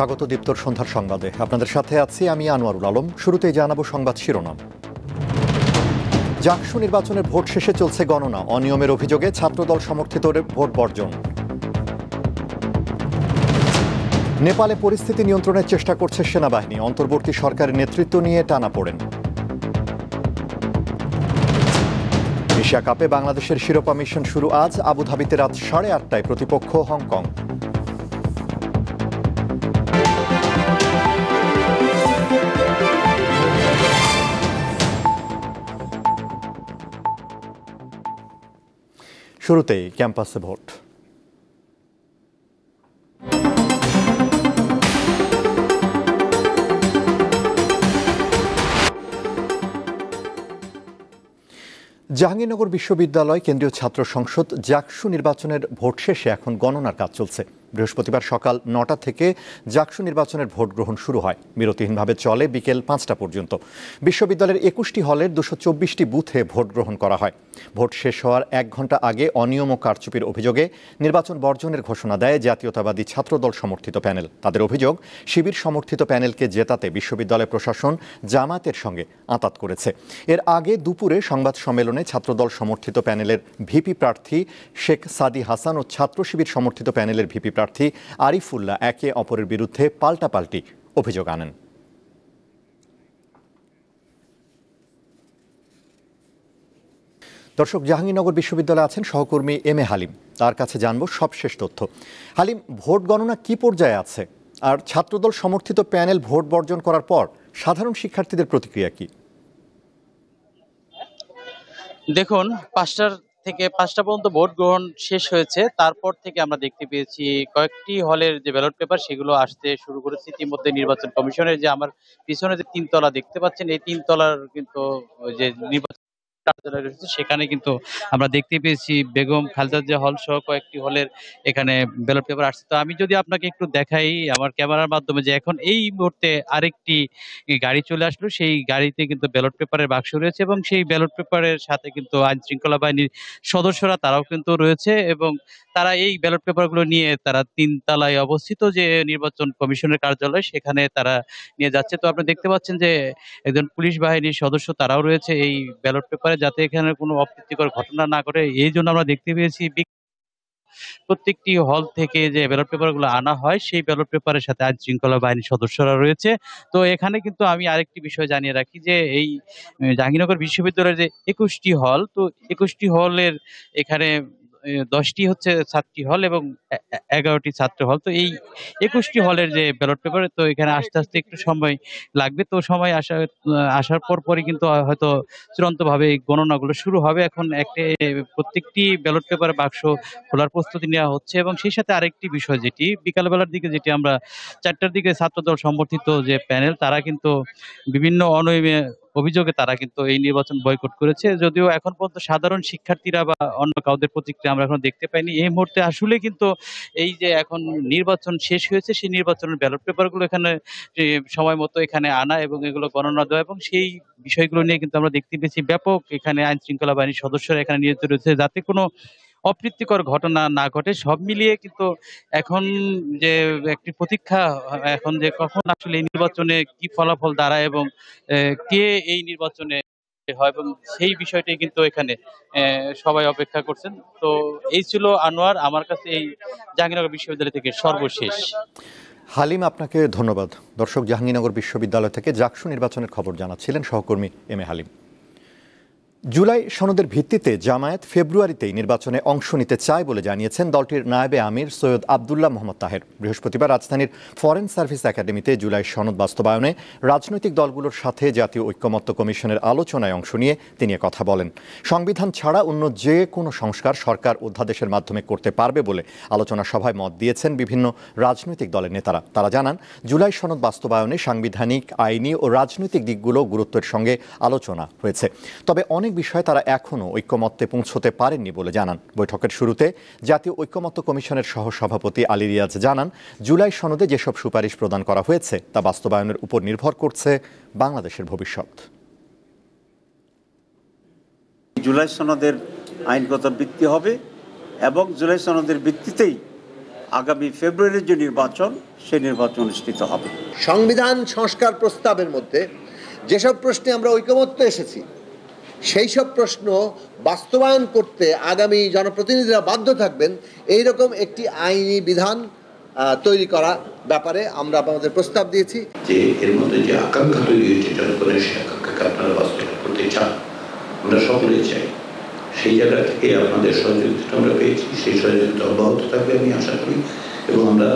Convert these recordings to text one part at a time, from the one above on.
স্বাগত দীপ্তর সন্ধ্যার সংবাদে। আপনাদের সাথে আছি আমি আনোয়ারুল আলম। শুরুতেই জানাবো সংবাদ শিরোনাম। জাকসু নির্বাচনের ভোট শেষে চলছে গণনা। অনিয়মের অভিযোগে ছাত্রদল সমর্থিত ভোট বর্জন। নেপালে পরিস্থিতি নিয়ন্ত্রণের চেষ্টা করছে সেনাবাহিনী। অন্তর্বর্তী সরকারের নেতৃত্ব নিয়ে টানাপোড়েন। এশিয়া কাপে বাংলাদেশের শিরোপা মিশন শুরু আজ। আবুধাবিতে রাত 8:30টায় প্রতিপক্ষ হংকং। শুরুতেই ক্যাম্পাসে ভোট। জাহাঙ্গীরনগর বিশ্ববিদ্যালয় কেন্দ্রীয় ছাত্র সংসদ জাকসু নির্বাচনের ভোট শেষে এখন গণনার কাজ চলছে। বৃহস্পতিবার সকাল 9টা থেকে জাকসু নির্বাচনের ভোট গ্রহণ শুরু হয়। বিরতিহীনভাবে চলে বিকেল 5টা পর্যন্ত। বিশ্ববিদ্যালয়ের 21টি হলের 224টি বুথে ভোট গ্রহণ করা হয়। ভোট শেষ হওয়ার 1 ঘণ্টা আগে অনিয়ম ও কারচুপির অভিযোগে নির্বাচন বর্জনের ঘোষণা দেয় জাতীয়তাবাদী ছাত্রদল সমর্থিত প্যানেল। তাদের অভিযোগ, শিবির সমর্থিত প্যানেলকে জেতাতে বিশ্ববিদ্যালয় প্রশাসন জামায়াতের সঙ্গে আঁতাত করেছে। এর আগে দুপুরে সংবাদ সম্মেলনে ছাত্রদল সমর্থিত প্যানেলের ভিপি প্রার্থী শেখ সাদি হাসান ও ছাত্র শিবির সমর্থিত প্যানেলের ভিপি প্রার্থী আরিফুল্লাহ একে অপরের বিরুদ্ধে পাল্টাপাল্টি অভিযোগ আনেন। দর্শক, জাহাঙ্গীরনগর বিশ্ববিদ্যালয়ে আছেন সহকর্মী এম এ হালিম। তার কাছে জানবো সবশেষ তথ্য। হালিম, ভোট গণনা কি পর্যায়ে আছে, আর ছাত্রদল সমর্থিত প্যানেল ভোট বর্জন করার পর সাধারণ শিক্ষার্থীদের প্রতিক্রিয়া কি? দেখুন, 5টার থেকে 5টা পর্যন্ত ভোট গ্রহণ শেষ হয়েছে। তারপর থেকে আমরা দেখতে পেয়েছি কয়েকটি হলের যে ব্যালট পেপার সেগুলো আসতে শুরু করেছে। ইতিমধ্যে নির্বাচন কমিশনের যে আমার পিছনে যে 3 তলা দেখতে পাচ্ছেন, এই 3 তলার কিন্তু যে নির্বাচন কার্যালয় রয়েছে সেখানে কিন্তু আমরা দেখতে পেয়েছি বেগম খালেদা জিয়া হল সহ কয়েকটি হলের এখানে ব্যালট পেপার আসছে। তো আমি যদি আপনাকে একটু দেখাই আমার ক্যামেরার মাধ্যমে, যে এখন এই মুহূর্তে আরেকটি গাড়ি চলে আসলো, সেই গাড়িতে কিন্তু ব্যালট পেপারের বাক্স রয়েছে এবং সেই ব্যালট পেপারের সাথে কিন্তু আইন শৃঙ্খলা বাহিনীর সদস্যরা তারাও কিন্তু রয়েছে এবং তারা এই ব্যালট পেপারগুলো নিয়ে তারা 3 তলায় অবস্থিত যে নির্বাচন কমিশনের কার্যালয় সেখানে তারা নিয়ে যাচ্ছে। তো আপনি দেখতে পাচ্ছেন যে একজন পুলিশ বাহিনীর সদস্য তারাও রয়েছে এই ব্যালট পেপারে, যাতে এখানে কোনো অপ্রীতিকর ঘটনা না ঘটে। এই জন্য আমরা দেখতে পেয়েছি প্রত্যেকটি হল থেকে যে ব্যালট পেপার গুলো আনা হয় সেই ব্যালট পেপারের সাথে আইন শৃঙ্খলা বাহিনীর সদস্যরা রয়েছে। তো এখানে কিন্তু আমি আরেকটি বিষয় জানিয়ে রাখি যে এই জাহাঙ্গীরনগর বিশ্ববিদ্যালয়ের যে 21টি হল, তো 21টি হলের এখানে 10টি হচ্ছে ছাত্রী হল এবং 11টি ছাত্র হল। তো এই 21টি হলের যে ব্যালট পেপার, তো এখানে আস্তে আস্তে একটু সময় লাগবে। তো সময় আসার পরই কিন্তু হয়তো চূড়ান্তভাবে এই গণনাগুলো শুরু হবে। এখন প্রত্যেকটি ব্যালট পেপার বাক্স খোলার প্রস্তুতি নেওয়া হচ্ছে এবং সেই সাথে আরেকটি বিষয়, যেটি বিকালবেলার দিকে যেটি আমরা 4টার দিকে ছাত্রদল সমর্থিত যে প্যানেল তারা কিন্তু বিভিন্ন অনিয়মের অভিযোগে তারা কিন্তু এই নির্বাচন বয়কট করেছে। যদিও এখন পর্যন্ত সাধারণ শিক্ষার্থীরা বা অন্য কাউদের প্রতিক্রিয়া আমরা এখন দেখতে পাইনি। এই মুহূর্তে আসলে কিন্তু এই যে এখন নির্বাচন শেষ হয়েছে সেই নির্বাচনের ব্যালট পেপারগুলো এখানে সময় মতো এখানে আনা এবং এগুলো গণনা দেওয়া, এবং সেই বিষয়গুলো নিয়ে কিন্তু আমরা দেখতে পেয়েছি ব্যাপক এখানে আইন শৃঙ্খলা বাহিনীর সদস্যরা এখানে নিয়োজিত রয়েছে যাতে কোনো অপ্রীতিকর ঘটনা না ঘটে। সব মিলিয়ে কিন্তু এখন যে একটি প্রতীক্ষা, এখন যে কখন আসলে এই নির্বাচনে কি ফলাফল দাঁড়ায় এবং কে এই নির্বাচনে হয়, এবং সেই বিষয়টাই কিন্তু এখানে সবাই অপেক্ষা করছেন। তো এই ছিল আনোয়ার আমার কাছে এই জাহাঙ্গীরনগর বিশ্ববিদ্যালয় থেকে সর্বশেষ। হালিম, আপনাকে ধন্যবাদ। দর্শক, জাহাঙ্গীরনগর বিশ্ববিদ্যালয় থেকে জাকসু নির্বাচনের খবর জানাচ্ছিলেন সহকর্মী এম এ হালিম। জুলাই সনদের ভিত্তিতে জামায়াত ফেব্রুয়ারিতেই নির্বাচনে অংশ নিতে চায় বলে জানিয়েছেন দলটির নায়েবে আমির সৈয়দ আবদুল্লাহ মোহাম্মদ তাহের। বৃহস্পতিবার রাজধানীর ফরেন সার্ভিস একাডেমিতে জুলাই সনদ বাস্তবায়নে রাজনৈতিক দলগুলোর সাথে জাতীয় ঐক্যমত্য কমিশনের আলোচনায় অংশ নিয়ে তিনি কথা বলেন। সংবিধান ছাড়া অন্য যে কোনো সংস্কার সরকার অধ্যাদেশের মাধ্যমে করতে পারবে বলে আলোচনা সভায় মত দিয়েছেন বিভিন্ন রাজনৈতিক দলের নেতারা। তারা জানান, জুলাই সনদ বাস্তবায়নে সাংবিধানিক, আইনি ও রাজনৈতিক দিকগুলো গুরুত্বের সঙ্গে আলোচনা হয়েছে, তবে অনেক বিষয়ে তারা এখনও ঐক্যমত্যে পৌঁছতে পারেননি বলে জানান। বৈঠকের শুরুতে জাতীয় ঐক্যমত্য কমিশনের সহসভাপতি আলী রিয়াজ জানান, জুলাই সনদে যেসব সুপারিশ প্রদান করা হয়েছে তা বাস্তবায়নের উপর নির্ভর করছে বাংলাদেশের ভবিষ্যৎ। জুলাই সনদের আইনগত ভিত্তি হবে এবং জুলাই সনদের ভিত্তিতেই আগামী ফেব্রুয়ারির যে নির্বাচন সেই নির্বাচন অনুষ্ঠিত হবে। সংবিধান সংস্কার প্রস্তাবের মধ্যে যেসব প্রশ্নে আমরা ঐকমত্য এসেছি সেই সব প্রশ্ন বাস্তবায়ন করতে আগামী জনপ্রতিনিধিরা বাধ্য থাকবেন, এই রকম একটি আইনি বিধান তৈরি করা ব্যাপারে আমরা আমাদের প্রস্তাব দিয়েছি। যে এর মধ্যে যে আকাঙ্ক্ষা তৈরি হয়েছে জনগণের, সেই আকাঙ্ক্ষাকে আপনারা বাস্তবায়ন করতে চান, আমরা সকলেই চাই। সেই জায়গা থেকে আপনাদের সহযোগিতা আমরা পেয়েছি, সেই সহযোগিতা অব্যাহত থাকবে আমি আশা করি, এবং আমরা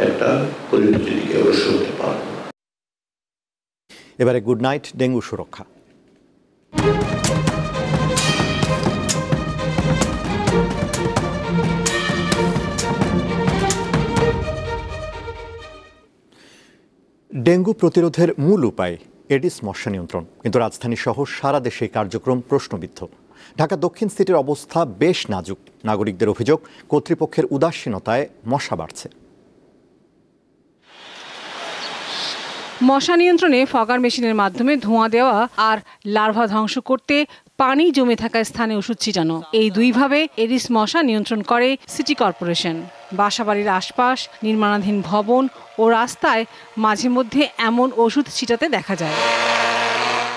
একটা পরিণতির দিকে অগ্রসর হতে পারব। এবারে গুড নাইট ডেঙ্গু সুরক্ষা। ডেঙ্গু প্রতিরোধের মূল উপায় এডিস মশা নিয়ন্ত্রণ, কিন্তু রাজধানী সহ সারা দেশে কার্যক্রম প্রশ্নবিদ্ধ। ঢাকা দক্ষিণ সিটির অবস্থা বেশ নাজুক। নাগরিকদের অভিযোগ, কর্তৃপক্ষের উদাসীনতায় মশা বাড়ছে। মশা নিয়ন্ত্রণে ফগার মেশিনের মাধ্যমে ধোঁয়া দেওয়া আর লার্ভা ধ্বংস করতে পানি জমে থাকা স্থানে ওষুধ ছিটানো, এই দুইভাবে এডিস মশা নিয়ন্ত্রণ করে সিটি কর্পোরেশন। বাসাবাড়ির আশপাশ, নির্মাণাধীন ভবন ও রাস্তায় মাঝে মধ্যে এমন ওষুধ ছিটাতে দেখা যায়,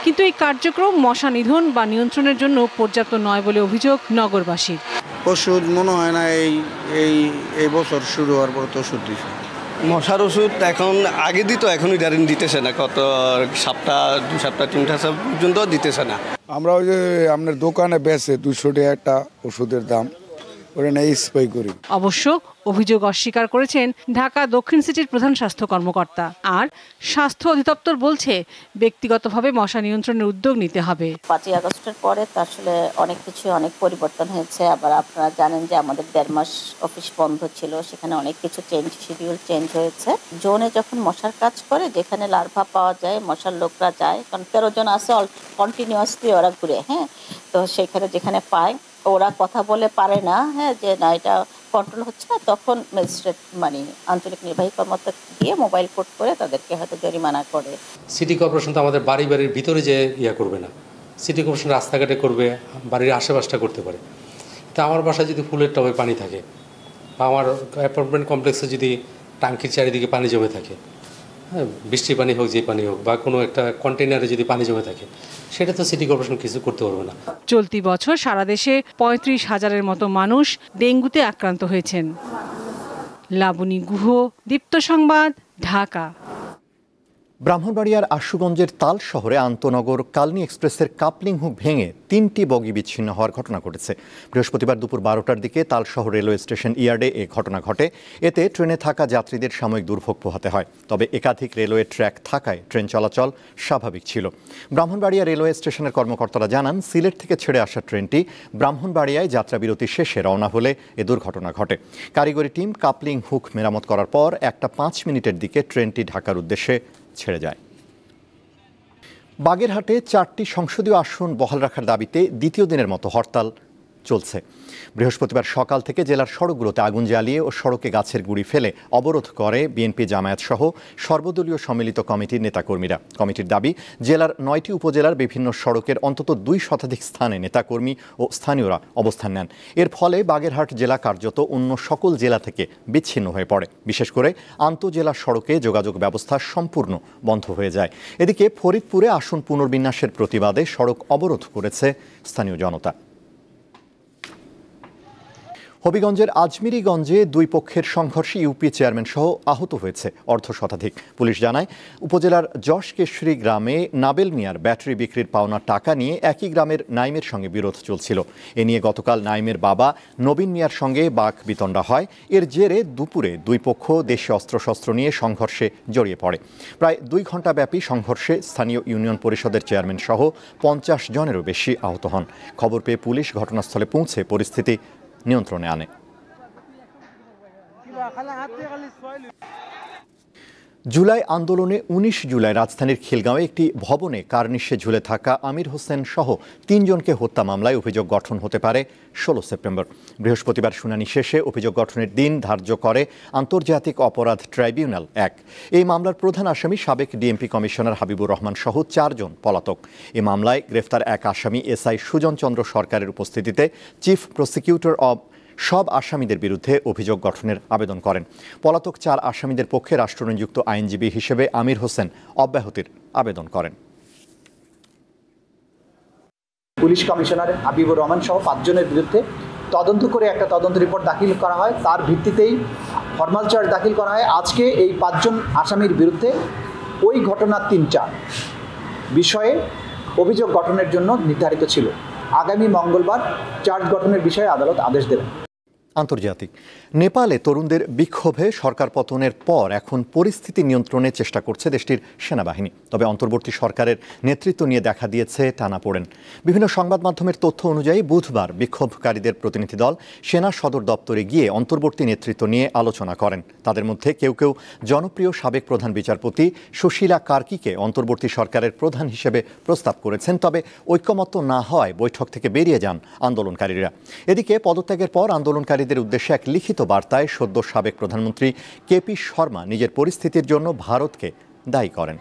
কিন্তু এই কার্যক্রম মশা নিধন বা নিয়ন্ত্রণের জন্য পর্যাপ্ত নয় বলে অভিযোগ নগরবাসীর। ওষুধ মনে হয় না এই বছর শুরু হওয়ার পর তো ওষুধ দিচ্ছে। মশার ওষুধ এখন আগে দিত, এখনই দাঁড়িয়ে দিতেছে না, কত সপ্তাহ 2 সপ্তাহ 3 সপ্তাহ পর্যন্ত দিতেছে না। আমরা ওই যে আপনার দোকানে বেচে 200 টাকা একটা ওষুধের দাম, ওটা না স্প্রে করি। অবশ্য অভিযোগ অস্বীকার করেছেন ঢাকা দক্ষিণ সিটির প্রধান স্বাস্থ্য কর্মকর্তা। আর স্বাস্থ্য অধিদপ্তর বলছে ব্যক্তিগতভাবে মশা নিয়ন্ত্রণের উদ্যোগ নিতে হবে। 5ই আগস্টের পরে তো আসলে অনেক পরিবর্তন হয়েছে। আবার আপনারা জানেন যে আমাদের 1.5 মাস অফিস বন্ধ ছিল, সেখানে অনেক কিছু শিডিউল চেঞ্জ হয়েছে। জোনে যখন মশার কাজ করে, যেখানে লার্ভা পাওয়া যায়, মশার লোকরা যায়, কারণ 13 জন আছে কন্টিনিউয়াসলি ওরা ঘুরে, তো সেখানে যেখানে পায় ওরা কথা বলে পারে না, যে না এটা কন্ট্রোল হচ্ছে না, তখন ম্যাজিস্ট্রেট আঞ্চলিক নির্বাহী কর্মকর্তা গিয়ে মোবাইল কোর্ট করে তাদেরকে হয়তো জরিমানা করে। সিটি কর্পোরেশন তো আমাদের বাড়ির ভিতরে যে করবে না, সিটি কর্পোরেশন রাস্তাঘাটে করবে, বাড়ির আশেপাশটা করতে পারে। তা আমার বাসায় যদি ফুলের টবে পানি থাকে, বা আমার অ্যাপার্টমেন্ট কমপ্লেক্সে যদি টাঙ্কির চারিদিকে পানি জমে থাকে, বৃষ্টি পানি হোক, যে পানি হোক, বা কোনো একটা কন্টেনারে যদি পানি জমে থাকে, সেটা তো সিটি কর্পোরেশন কিছু করতে পারবে না। চলতি বছর সারা দেশে 35,000-এর মতো মানুষ ডেঙ্গুতে আক্রান্ত হয়েছেন। লাবণী গুহ, দীপ্ত সংবাদ, ঢাকা। ব্রাহ্মণবাড়িয়ার আশুগঞ্জের তাল শহরে আন্তনগর কালনী এক্সপ্রেসের কাপলিং হুক ভেঙে 3টি বগি বিচ্ছিন্ন হওয়ার ঘটনা ঘটেছে। বৃহস্পতিবার দুপুর 12টার দিকে তালশহর রেলওয়ে স্টেশন ইয়ার্ডে এ ঘটনা ঘটে। এতে ট্রেনে থাকা যাত্রীদের সাময়িক দুর্ভোগ পোহাতে হয়, তবে একাধিক রেলওয়ে ট্র্যাক থাকায় ট্রেন চলাচল স্বাভাবিক ছিল। ব্রাহ্মণবাড়িয়া রেলওয়ে স্টেশনের কর্মকর্তারা জানান, সিলেট থেকে ছেড়ে আসা ট্রেনটি ব্রাহ্মণবাড়িয়ায় যাত্রাবিরতি শেষে রওনা হলে এ দুর্ঘটনা ঘটে। কারিগরি টিম কাপলিং হুক মেরামত করার পর 1টা 5 মিনিটের দিকে ট্রেনটি ঢাকার উদ্দেশ্যে ছেড়ে যায়। বাগেরহাটে 4টি সংসদীয় আসন বহাল রাখার দাবিতে দ্বিতীয় দিনের মতো হরতাল চলছে। বৃহস্পতিবার সকাল থেকে জেলার সড়কগুলোতে আগুন জ্বালিয়ে ও সড়কে গাছের গুঁড়ি ফেলে অবরোধ করে বিএনপি, জামায়াত সহ সর্বদলীয় সম্মিলিত কমিটির নেতাকর্মীরা। কমিটির দাবি, জেলার 9টি উপজেলার বিভিন্ন সড়কের অন্তত 2 শতাধিক স্থানে নেতাকর্মী ও স্থানীয়রা অবস্থান নেন। এর ফলে বাগেরহাট জেলা কার্যত অন্য সকল জেলা থেকে বিচ্ছিন্ন হয়ে পড়ে। বিশেষ করে আন্তঃজেলা সড়কে যোগাযোগ ব্যবস্থা সম্পূর্ণ বন্ধ হয়ে যায়। এদিকে ফরিদপুরে আসন পুনর্বিন্যাসের প্রতিবাদে সড়ক অবরোধ করেছে স্থানীয় জনতা। হবিগঞ্জের আজমিরিগঞ্জে 2 পক্ষের সংঘর্ষে ইউপি চেয়ারম্যান সহ আহত হয়েছে 1/2 শতাধিক। পুলিশ জানায়, উপজেলার যশকেশরী গ্রামে নাবেল মিয়ার ব্যাটারি বিক্রির পাওনা টাকা নিয়ে একই গ্রামের নাইমের সঙ্গে বিরোধ চলছিল। এ নিয়ে গতকাল নাইমের বাবা নবীন মিয়ার সঙ্গে বাক বিতণ্ডা হয়। এর জেরে দুপুরে 2 পক্ষ দেশীয় অস্ত্রশস্ত্র নিয়ে সংঘর্ষে জড়িয়ে পড়ে। প্রায় 2 ঘণ্টা ব্যাপী সংঘর্ষে স্থানীয় ইউনিয়ন পরিষদের চেয়ারম্যান সহ 50 জনেরও বেশি আহত হন। খবর পেয়ে পুলিশ ঘটনাস্থলে পৌঁছে পরিস্থিতি নিয়ন্ত্রণে আনে। জুলাই আন্দোলনে 19 জুলাই রাজধানীর খিলগাঁওয়ে একটি ভবনে কার্নিশে ঝুলে থাকা আমির হোসেন সহ 3 জনকে হত্যা মামলায় অভিযোগ গঠন হতে পারে 16 সেপ্টেম্বর। বৃহস্পতিবার শুনানি শেষে অভিযোগ গঠনের দিন ধার্য করে আন্তর্জাতিক অপরাধ ট্রাইব্যুনাল 1। এই মামলার প্রধান আসামি সাবেক ডিএমপি কমিশনার হাবিবুর রহমান সহ 4 জন পলাতক। এই মামলায় গ্রেফতার এক আসামি এসআই সুজন চন্দ্র সরকারের উপস্থিতিতে চিফ প্রসিকিউটর অব সব আসামিদের বিরুদ্ধে অভিযোগ গঠনের আবেদন করেন। পলাতক 4 আসামিদের পক্ষে রাষ্ট্রনিযুক্ত আইনজীবী হিসেবে আমির হোসেন অব্যাহতির আবেদন করেন। পুলিশ কমিশনার হাবিবুর রহমান সহ 5 জনের বিরুদ্ধে তদন্ত করে একটা তদন্ত রিপোর্ট দাখিল করা হয়। তার ভিত্তিতেই ফরমাল চার্জ দাখিল করা হয়। আজকে এই 5 জন আসামির বিরুদ্ধে ওই ঘটনার 3টা বিষয়ে অভিযোগ গঠনের জন্য নির্ধারিত ছিল। আগামী মঙ্গলবার চার্জ গঠনের বিষয়ে আদালত আদেশ দেবেন। আন্তর্জাতিক নেপালে তরুণদের বিক্ষোভে সরকার পতনের পর এখন পরিস্থিতি নিয়ন্ত্রণের চেষ্টা করছে দেশটির সেনাবাহিনী। তবে অন্তর্বর্তী সরকারের নেতৃত্ব নিয়ে দেখা দিয়েছে টানাপোড়েন। বিভিন্ন সংবাদ মাধ্যমের তথ্য অনুযায়ী বুধবার বিক্ষোভকারীদের প্রতিনিধি দল সেনা সদর দপ্তরে গিয়ে অন্তর্বর্তী নেতৃত্ব নিয়ে আলোচনা করেন। তাদের মধ্যে কেউ কেউ জনপ্রিয় সাবেক প্রধান বিচারপতি সুশীলা কার্কিকে অন্তর্বর্তী সরকারের প্রধান হিসেবে প্রস্তাব করেছেন। তবে ঐক্যমত্য না হয় বৈঠক থেকে বেরিয়ে যান আন্দোলনকারীরা। এদিকে পদত্যাগের পর আন্দোলনকারীদের উদ্দেশ্যে এক লিখিত বার্তায় সদ্য সাবেক প্রধানমন্ত্রী কেপি শর্মা নিজের পরিস্থিতির জন্য ভারতকে দায়ী করেন।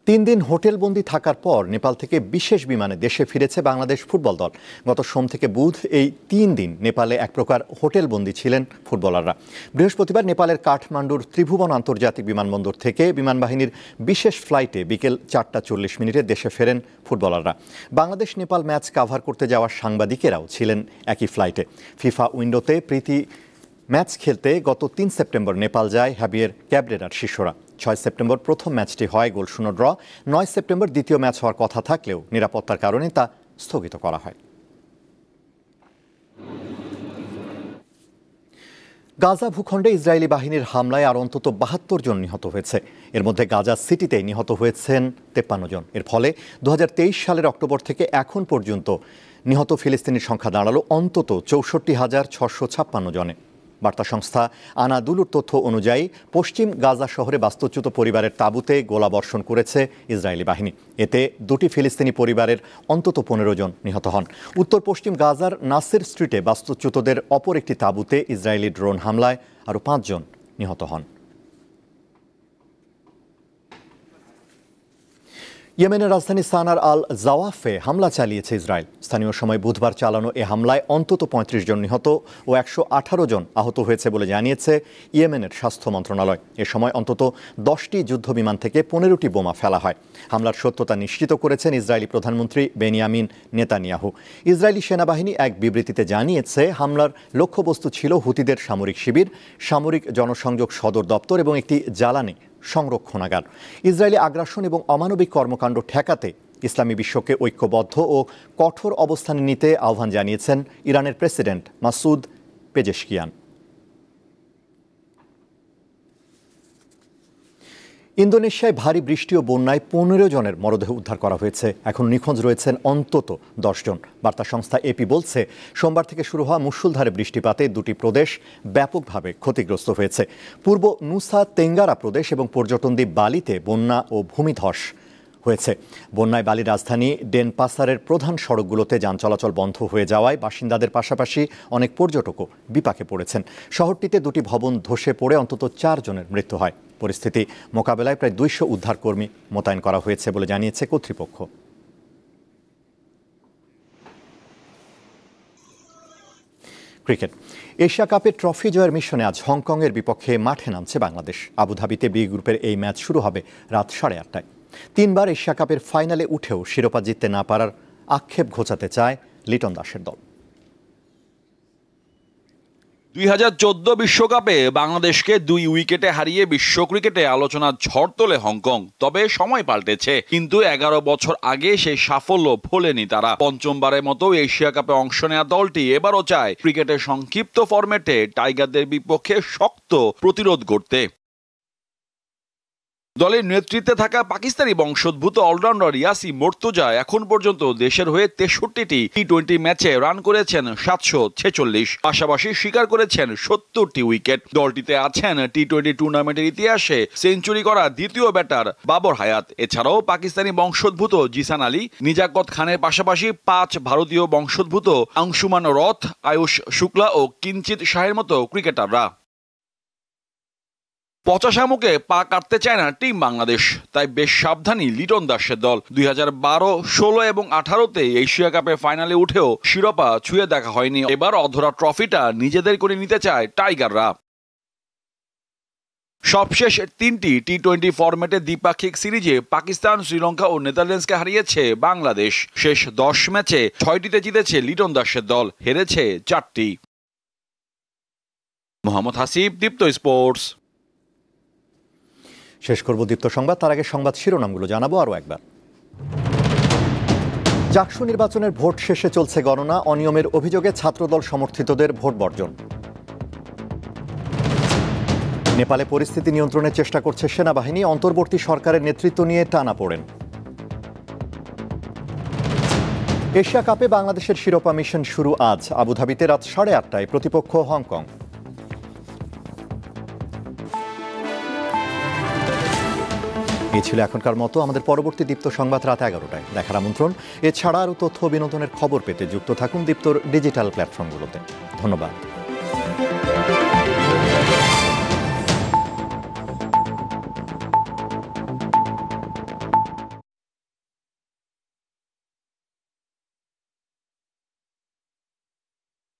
3 দিন হোটেলবন্দি থাকার পর নেপাল থেকে বিশেষ বিমানে দেশে ফিরেছে বাংলাদেশ ফুটবল দল। গত সোম থেকে বুধ এই 3 দিন নেপালে এক প্রকার হোটেলবন্দি ছিলেন ফুটবলাররা। বৃহস্পতিবার নেপালের কাঠমান্ডুর ত্রিভুবন আন্তর্জাতিক বিমানবন্দর থেকে বিমানবাহিনীর বিশেষ ফ্লাইটে বিকেল 4:40 দেশে ফেরেন ফুটবলাররা। বাংলাদেশ নেপাল ম্যাচ কাভার করতে যাওয়া সাংবাদিকেরাও ছিলেন একই ফ্লাইটে। ফিফা উইন্ডোতে প্রীতি ম্যাচ খেলতে গত 3 সেপ্টেম্বর নেপাল যায় হ্যাভিয়ের ক্যাবরেরার শিষ্যরা। 6 সেপ্টেম্বর প্রথম ম্যাচটি হয় গোলশূন্য ড্র। 9 সেপ্টেম্বর দ্বিতীয় ম্যাচ হওয়ার কথা থাকলেও নিরাপত্তার কারণে তা স্থগিত করা হয়। গাজা ভূখণ্ডে ইসরায়েলি বাহিনীর হামলায় আর অন্তত 72 জন নিহত হয়েছে। এর মধ্যে গাজা সিটিতে নিহত হয়েছেন 53 জন। এর ফলে 2023 সালের অক্টোবর থেকে এখন পর্যন্ত নিহত ফিলিস্তিনির সংখ্যা দাঁড়ালো অন্তত 64,656 জনে। বার্তা সংস্থা আনাদুলুর তথ্য অনুযায়ী পশ্চিম গাজা শহরে বাস্তুচ্যুত পরিবারের তাঁবুতে গোলাবর্ষণ করেছে ইসরায়েলি বাহিনী। এতে 2টি ফিলিস্তিনি পরিবারের অন্তত 15 জন নিহত হন। উত্তর পশ্চিম গাজার নাসির স্ট্রিটে বাস্তুচ্যুতদের অপর একটি তাঁবুতে ইসরায়েলি ড্রোন হামলায় আরও 5 জন নিহত হন। ইয়েমেনের রাজধানী সানার আল জাওয়াফে হামলা চালিয়েছে ইসরায়েল। স্থানীয় সময় বুধবার চালানো এ হামলায় অন্তত 35 জন নিহত ও 118 জন আহত হয়েছে বলে জানিয়েছে ইয়েমেনের স্বাস্থ্য মন্ত্রণালয়। এ সময় অন্তত 10টি যুদ্ধবিমান থেকে 15টি বোমা ফেলা হয়। হামলার সত্যতা নিশ্চিত করেছেন ইসরায়েলি প্রধানমন্ত্রী বেনিয়ামিন নেতানিয়াহু। ইসরায়েলি সেনাবাহিনী এক বিবৃতিতে জানিয়েছে হামলার লক্ষ্যবস্তু ছিল হুতিদের সামরিক শিবির, সামরিক জনসংযোগ সদর দপ্তর এবং একটি জ্বালানি সংরক্ষণাগার। ইসরায়েলি আগ্রাসন এবং অমানবিক কর্মকাণ্ড ঠেকাতে ইসলামী বিশ্বকে ঐক্যবদ্ধ ও কঠোর অবস্থানে নিতে আহ্বান জানিয়েছেন ইরানের প্রেসিডেন্ট মাসুদ পেজেশকিয়ান। ইন্দোনেশিয়ায় ভারী বৃষ্টি ও বন্যায় 15 জনের মরদেহ উদ্ধার করা হয়েছে। এখন নিখোঁজ রয়েছেন অন্তত 10 জন। বার্তা সংস্থা এপি বলছে, সোমবার থেকে শুরু হওয়া মুষলধারে বৃষ্টিপাতে 2টি প্রদেশ ব্যাপকভাবে ক্ষতিগ্রস্ত হয়েছে। পূর্ব নুসা তেঙ্গারা প্রদেশ এবং পর্যটন দ্বীপ বালিতে বন্যা ও ভূমিধস হয়েছে। বন্যায় বালির রাজধানী ডেনপাসারের প্রধান সড়কগুলোতে যান চলাচল বন্ধ হয়ে যাওয়ায় বাসিন্দাদের পাশাপাশি অনেক পর্যটকও বিপাকে পড়েছেন। শহরটিতে 2টি ভবন ধসে পড়ে অন্তত 4 জনের মৃত্যু হয়। পরিস্থিতি মোকাবেলায় প্রায় 200 উদ্ধারকর্মী মোতায়েন করা হয়েছে বলে জানিয়েছে কর্তৃপক্ষ। ক্রিকেট এশিয়া কাপের ট্রফি জয়ের মিশনে আজ হংকংয়ের বিপক্ষে মাঠে নামছে বাংলাদেশ। আবুধাবিতে বি গ্রুপের এই ম্যাচ শুরু হবে রাত 8:30টায়। 3 বার এশিয়া কাপের ফাইনালে উঠেও শিরোপা জিততে না পারার আক্ষেপ ঘোচাতে চায় লিটন দাসের দল। 2014 বিশ্বকাপে বাংলাদেশকে 2 উইকেটে হারিয়ে বিশ্ব ক্রিকেটে আলোচনার ঝড় তোলে হংকং। তবে সময় পাল্টেছে, কিন্তু 11 বছর আগে সেই সাফল্য ভোলেনি তারা। পঞ্চমবারের মতো এশিয়া কাপে অংশ নেওয়া দলটি এবারও চায় ক্রিকেটের সংক্ষিপ্ত ফরম্যাটে টাইগারদের বিপক্ষে শক্ত প্রতিরোধ গড়তে। দলের নেতৃত্বে থাকা পাকিস্তানি বংশোদ্ভূত অলরাউন্ডার ইয়াসি মোর্তুজা এখন পর্যন্ত দেশের হয়ে 63টি টি20 ম্যাচে রান করেছেন 746, পাশাপাশি শিকার করেছেন 70টি উইকেট। দলটিতে আছেন টি20 টুর্নামেন্টের ইতিহাসে সেঞ্চুরি করা দ্বিতীয় ব্যাটার বাবর হায়াত। এছাড়াও পাকিস্তানি বংশোদ্ভূত জিসান আলী, নিজাকত খানের পাশাপাশি 5 ভারতীয় বংশোদ্ভূত আংশুমান রথ, আয়ুষ শুক্লা ও কিঞ্চিত শাহের মতো ক্রিকেটাররা। পচা শামুকে পা কাটতে চায় না টিম বাংলাদেশ, তাই বেশ সাবধানী লিটন দাসের দল। 2012, 16 এবং 18-তে এশিয়া কাপে ফাইনালে উঠেও শিরোপা ছুঁয়ে দেখা হয়নি। এবার অধরা ট্রফিটা নিজেদের করে নিতে চায় টাইগাররা। সবশেষ 3টি টি-20 ফরম্যাটে দ্বিপাক্ষিক সিরিজে পাকিস্তান, শ্রীলঙ্কা ও নেদারল্যান্ডসকে হারিয়েছে বাংলাদেশ। শেষ 10 ম্যাচে 6টিতে জিতেছে লিটন দাসের দল, হেরেছে 4টি। মোহাম্মদ হাসিব, দীপ্ত স্পোর্টস। শেষ করব দীপ্ত সংবাদ, তার আগে সংবাদ শিরোনামগুলো জানাবো আরও একবার। জাকসু নির্বাচনের ভোট শেষে চলছে গণনা, অনিয়মের অভিযোগে ছাত্রদল সমর্থিতদের ভোট বর্জন। নেপালে পরিস্থিতি নিয়ন্ত্রণের চেষ্টা করছে সেনাবাহিনী, অন্তর্বর্তী সরকারের নেতৃত্ব নিয়ে টানাপোড়েন। এশিয়া কাপে বাংলাদেশের শিরোপা মিশন শুরু আজ, আবুধাবিতে রাত 8:30টায় প্রতিপক্ষ হংকং। এই ছিল এখনকার মতো। আমাদের পরবর্তী দীপ্ত সংবাদ রাত 11টায় দেখার আমন্ত্রণ। এছাড়া আরও তথ্য বিনোদনের খবর পেতে যুক্ত থাকুন দীপ্তর ডিজিটাল প্ল্যাটফর্মগুলোতে। ধন্যবাদ।